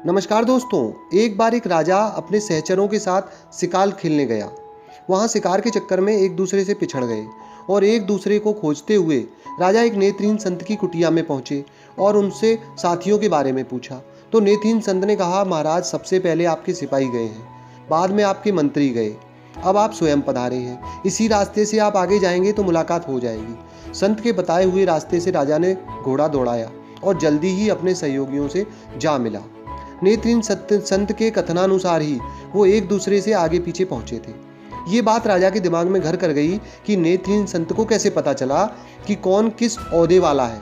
नमस्कार दोस्तों। एक बार एक राजा अपने सहचरों के साथ शिकार खेलने गया। वहाँ शिकार के चक्कर में एक दूसरे से पिछड़ गए और एक दूसरे को खोजते हुए राजा एक नेत्रहीन संत की कुटिया में पहुँचे और उनसे साथियों के बारे में पूछा। तो नेत्रहीन संत ने कहा, महाराज, सबसे पहले आपके सिपाही गए हैं, बाद में आपके मंत्री गए, अब आप स्वयं पधारे हैं। इसी रास्ते से आप आगे जाएंगे तो मुलाकात हो जाएगी। संत के बताए हुए रास्ते से राजा ने घोड़ा दौड़ाया और जल्दी ही अपने सहयोगियों से जा मिला। नेत्रहीन संत के कथनानुसार ही वो एक दूसरे से आगे पीछे पहुंचे थे। ये बात राजा के दिमाग में घर कर गई कि नेत्रहीन संत को कैसे पता चला कि कौन किस ओहदे वाला है।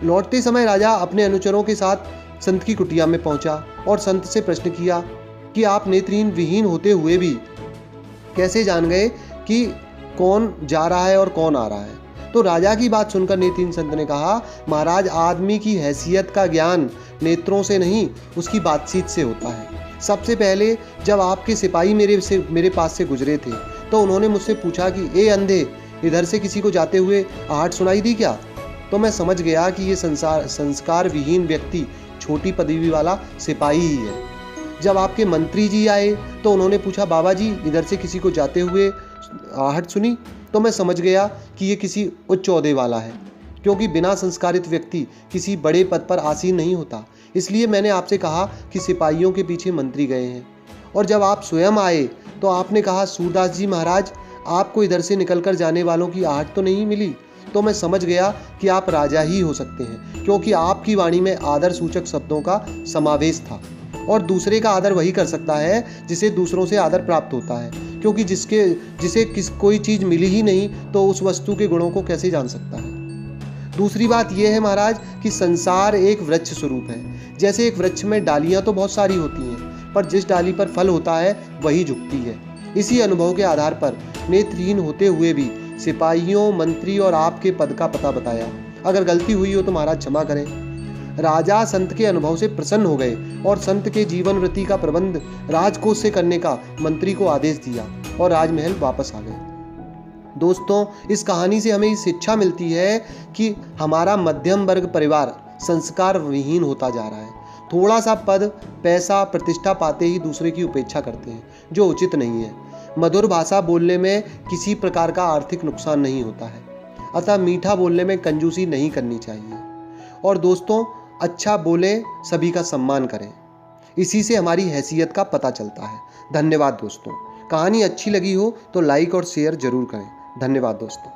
लौटते समय राजा अपने अनुचरों के साथ संत की कुटिया में पहुंचा और संत से प्रश्न किया कि आप नेत्रहीन विहीन होते हुए भी कैसे जान गए कि कौन जा रहा है और कौन आ रहा है। तो राजा की बात सुनकर नेत्रहीन संत ने कहा, महाराज, आदमी की हैसियत का ज्ञान नेत्रों से नहीं, उसकी बातचीत से होता है। सबसे पहले जब आपके सिपाही मेरे पास से गुजरे थे तो उन्होंने मुझसे पूछा कि ए अंधे, इधर से किसी को जाते हुए आहट सुनाई दी क्या? तो मैं समझ गया कि ये संस्कार विहीन व्यक्ति छोटी पदवी वाला सिपाही ही है। जब आपके मंत्री जी आए तो उन्होंने पूछा, बाबा जी, इधर से किसी को जाते हुए आहट सुनी? तो मैं समझ गया कि ये किसी उच्च ओहदे वाला है, क्योंकि बिना संस्कारित व्यक्ति किसी बड़े पद पर आसीन नहीं होता। इसलिए मैंने आपसे कहा कि सिपाहियों के पीछे मंत्री गए हैं। और जब आप स्वयं आए तो आपने कहा, सूरदास जी महाराज, आपको इधर से निकलकर जाने वालों की आहट तो नहीं मिली। तो मैं समझ गया कि आप राजा ही हो सकते हैं, क्योंकि आपकी वाणी में आदर सूचक शब्दों का समावेश था। और दूसरे का आदर वही कर सकता है जिसे दूसरों से आदर प्राप्त होता है, क्योंकि जिसे कोई चीज़ मिली ही नहीं तो उस वस्तु के गुणों को कैसे जान सकता है। दूसरी बात यह है महाराज कि संसार एक वृक्ष स्वरूप है। जैसे एक वृक्ष में डालियां तो बहुत सारी होती हैं, पर जिस डाली पर फल होता है वही झुकती है। इसी अनुभव के आधार पर नेत्रहीन होते हुए भी सिपाहियों, मंत्री और आपके पद का पता बताया। अगर गलती हुई हो तो महाराज क्षमा करें। राजा संत के अनुभव से प्रसन्न हो गए और संत के जीवन वृत्ति का प्रबंध राजकोष से करने का मंत्री को आदेश दिया और राजमहल वापस आ गए। दोस्तों, इस कहानी से हमें ये शिक्षा मिलती है कि हमारा मध्यम वर्ग परिवार संस्कार विहीन होता जा रहा है। थोड़ा सा पद, पैसा, प्रतिष्ठा पाते ही दूसरे की उपेक्षा करते हैं, जो उचित नहीं है। मधुर भाषा बोलने में किसी प्रकार का आर्थिक नुकसान नहीं होता है, अतः मीठा बोलने में कंजूसी नहीं करनी चाहिए। और दोस्तों, अच्छा बोलें, सभी का सम्मान करें, इसी से हमारी हैसियत का पता चलता है। धन्यवाद दोस्तों। कहानी अच्छी लगी हो तो लाइक और शेयर जरूर करें। धन्यवाद दोस्तों।